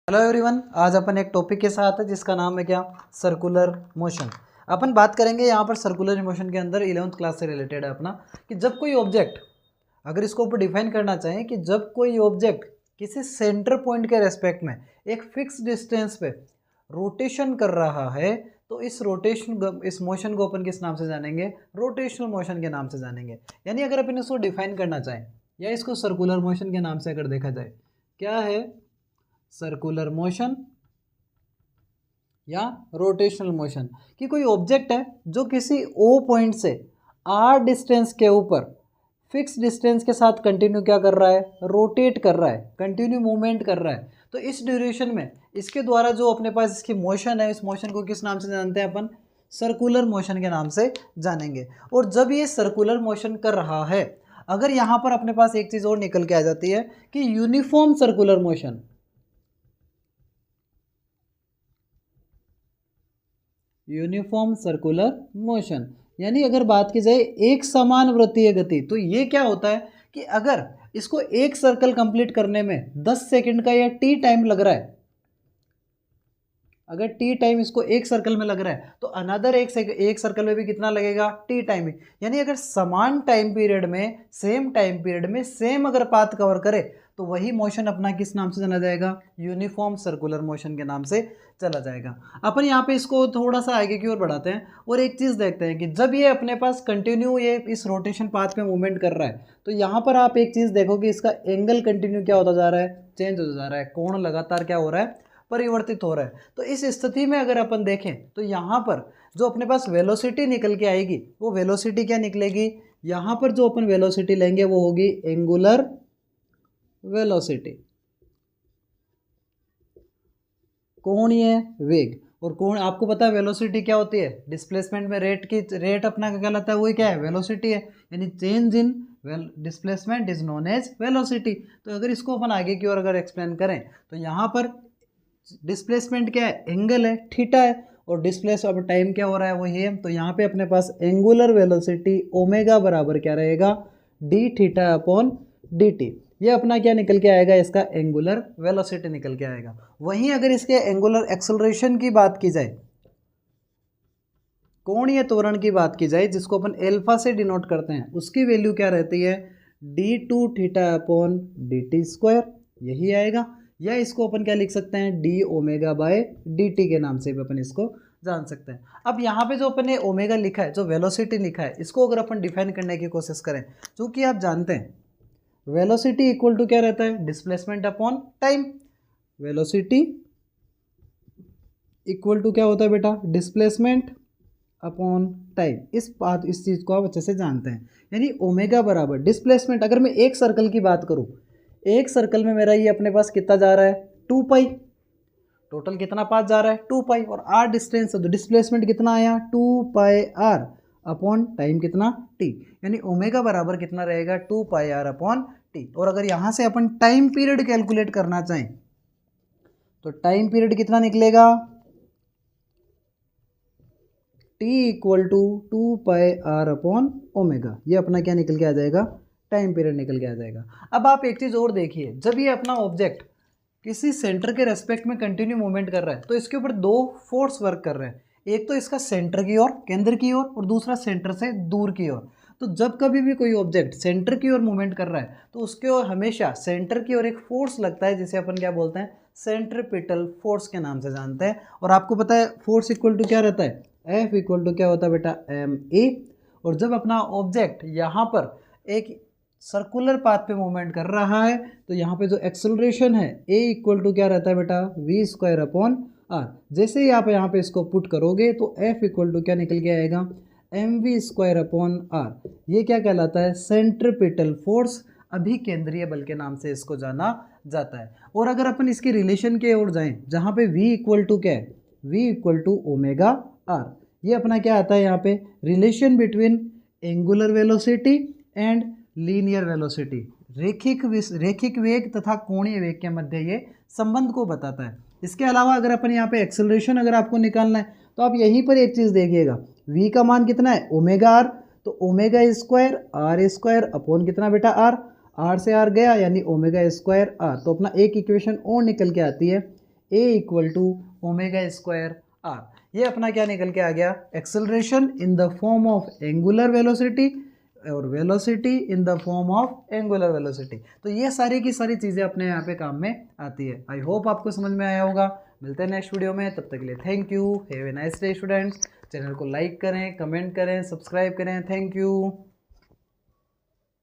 Hello everyone, आज अपन एक topic के साथ है जिसका नाम है क्या, सर्कुलर मोशन। अपन बात करेंगे यहाँ पर सर्कुलर मोशन के अंदर 11th क्लास से रिलेटेड है अपना कि जब कोई ऑब्जेक्ट, अगर इसको ऊपर डिफाइन करना चाहें कि जब कोई ऑब्जेक्ट किसी सेंटर पॉइंट के रेस्पेक्ट में एक फिक्स डिस्टेंस पे रोटेशन कर रहा है तो इस मोशन को अपन किस नाम से जानेंगे, रोटेशनल मोशन के नाम से जानेंगे। यानी अगर अपन इसको डिफाइन करना चाहें या इसको सर्कुलर मोशन के नाम से अगर देखा जाए, क्या है सर्कुलर मोशन या रोटेशनल मोशन, कि कोई ऑब्जेक्ट है जो किसी ओ पॉइंट से आर डिस्टेंस के ऊपर फिक्स डिस्टेंस के साथ कंटिन्यू क्या कर रहा है, रोटेट कर रहा है, कंटिन्यू मूवमेंट कर रहा है। तो इस ड्यूरेशन में इसके द्वारा जो अपने पास इसकी मोशन है, इस मोशन को किस नाम से जानते हैं अपन, सर्कुलर मोशन के नाम से जानेंगे। और जब ये सर्कुलर मोशन कर रहा है, अगर यहाँ पर अपने पास एक चीज़ और निकल के आ जाती है कि uniform circular motion, uniform circular motion, यानी अगर बात की जाए एक समान वृत्तीय गति, तो ये क्या होता है कि अगर इसको एक सर्कल कंप्लीट करने में 10 सेकंड का या टी टाइम लग रहा है, अगर टी टाइम इसको एक सर्कल में लग रहा है तो अनदर एक सर्कल में भी कितना लगेगा, टी टाइम ही। यानी अगर समान टाइम पीरियड में, सेम टाइम पीरियड में सेम अगर पाथ कवर करे तो वही मोशन अपना किस नाम से जाना जाएगा, यूनिफॉर्म सर्कुलर मोशन के नाम से चला जाएगा। अपन यहाँ पे इसको थोड़ा सा आगे की ओर बढ़ाते हैं और एक चीज़ देखते हैं कि जब ये अपने पास कंटिन्यू ये इस रोटेशन पाथ पे मूवमेंट कर रहा है तो यहाँ पर आप एक चीज़ देखो कि इसका एंगल कंटिन्यू क्या होता जा रहा है, चेंज होता जा रहा है, कोण लगातार क्या हो रहा है, परिवर्तित हो रहा है। तो इस स्थिति में अगर अपन देखें तो यहाँ पर जो अपने पास वेलोसिटी निकल के आएगी वो वेलोसिटी क्या निकलेगी, यहाँ पर जो अपन वेलोसिटी लेंगे वो होगी एंगुलर वेलोसिटी, कोणीय वेग। और कोण आपको पता है वेलोसिटी क्या होती है, डिस्प्लेसमेंट में रेट अपना क्या कहलाता है, वही क्या है, वेलोसिटी है। यानी change in displacement is known as velocity. तो अगर इसको अपन आगे की ओर अगर एक्सप्लेन करें तो यहाँ पर डिस्प्लेसमेंट क्या है, एंगल है, थीटा है, और डिस्प्लेस अब टाइम क्या हो रहा है, वो ये है। तो यहाँ पे अपने पास एंगुलर वेलोसिटी ओमेगा बराबर क्या रहेगा, D theta upon D T. ये अपना क्या निकल के आएगा, इसका एंगुलर वेलोसिटी निकल के आएगा। वहीं अगर इसके एंगुलर एक्सेलरेशन की बात की जाए, कोणीय त्वरण की बात की जाए, जिसको अपन एल्फा से डिनोट करते हैं, उसकी वैल्यू क्या रहती है, D two theta upon D T square, यही आएगा। या इसको अपन क्या लिख सकते हैं, D omega by D T के नाम से भी अपन इसको जान सकते हैं। अब यहाँ पे जो अपन ने ओमेगा लिखा है, जो वेलोसिटी लिखा है, इसको अगर अपन डिफाइन करने की कोशिश करें, क्योंकि आप जानते हैं वेलोसिटी इक्वल टू क्या रहता है, displacement upon time. Velocity equal to क्या होता है बेटा, डिस्प्लेसमेंट अपॉन टाइम। इस चीज़ को आप अच्छे से जानते हैं। यानी ओमेगा बराबर डिस्प्लेसमेंट, अगर मैं एक सर्कल की बात करूं, एक सर्कल में मेरा ये अपने पास कितना जा रहा है, 2 पाई, टोटल कितना पाथ जा रहा है, 2 पाई, और आर डिस्टेंस है तो डिस्प्लेसमेंट कितना आया, 2 पाई आर अपॉन टाइम कितना, टी। यानी ओमेगा बराबर कितना रहेगा, 2 पाई आर अपॉन टी। और अगर यहाँ से अपन टाइम पीरियड कैलकुलेट करना चाहें तो टाइम पीरियड कितना निकलेगा, t equal to 2 pi R upon omega. ये अपना क्या निकल के आ जाएगा, टाइम पीरियड निकल के आ जाएगा। अब आप एक चीज़ और देखिए, जब ये अपना ऑब्जेक्ट किसी सेंटर के रेस्पेक्ट में कंटिन्यू मूवमेंट कर रहा है तो इसके ऊपर दो फोर्स वर्क कर रहे हैं, एक तो इसका सेंटर की ओर, केंद्र की ओर, और दूसरा सेंटर से दूर की ओर। तो जब कभी भी कोई ऑब्जेक्ट सेंटर की ओर मूवमेंट कर रहा है तो उसके ओर हमेशा सेंटर की ओर एक फोर्स लगता है, जिसे अपन क्या बोलते हैं, सेंट्रीपिटल फोर्स के नाम से जानते हैं। और आपको पता है फोर्स इक्वल टू क्या रहता है, F इक्वल टू क्या होता है बेटा, एम ए। और जब अपना ऑब्जेक्ट यहाँ पर एक सर्कुलर पाथ पे मूवमेंट कर रहा है तो यहाँ पे जो एक्सेलरेशन है A इक्वल टू क्या रहता है बेटा, वी स्क्वायर अपॉन आर। जैसे ही आप यहाँ पे इसको पुट करोगे तो F इक्वल टू क्या निकल के आएगा, M V square upon R. ये क्या कहलाता है, सेंट्रीपिटल फोर्स, अभिकेंद्रीय बल के नाम से इसको जाना जाता है। और अगर अपन इसके रिलेशन के ओर जाएं, जहाँ पे V इक्वल टू क्या है, V equal to omega R, ये अपना क्या आता है यहाँ पे, relation between angular velocity and linear velocity, रेखिक वेग तथा कोणीय वेग के मध्य ये संबंध को बताता है। इसके अलावा अगर अपन यहाँ पे एक्सेलरेशन अगर आपको निकालना है तो आप यहीं पर एक चीज़ देखिएगा, v का मान कितना है, ओमेगा आर, तो omega square R square upon कितना बेटा आर, आर से आर गया यानी ओमेगा स्क्वायर आर। तो अपना एक इक्वेशन और निकल के आती है, A equal to omega square R. ये अपना क्या निकल के आ गया, acceleration in the form of angular velocity और velocity in the form of angular velocity. तो ये सारी की सारी चीज़ें अपने यहाँ पे काम में आती है। आई होप आपको समझ में आया होगा। मिलते हैं नेक्स्ट वीडियो में, तब तक के लिए thank you, have a nice day students. Channel को लाइक करें, कमेंट करें, सब्सक्राइब करें। Thank you.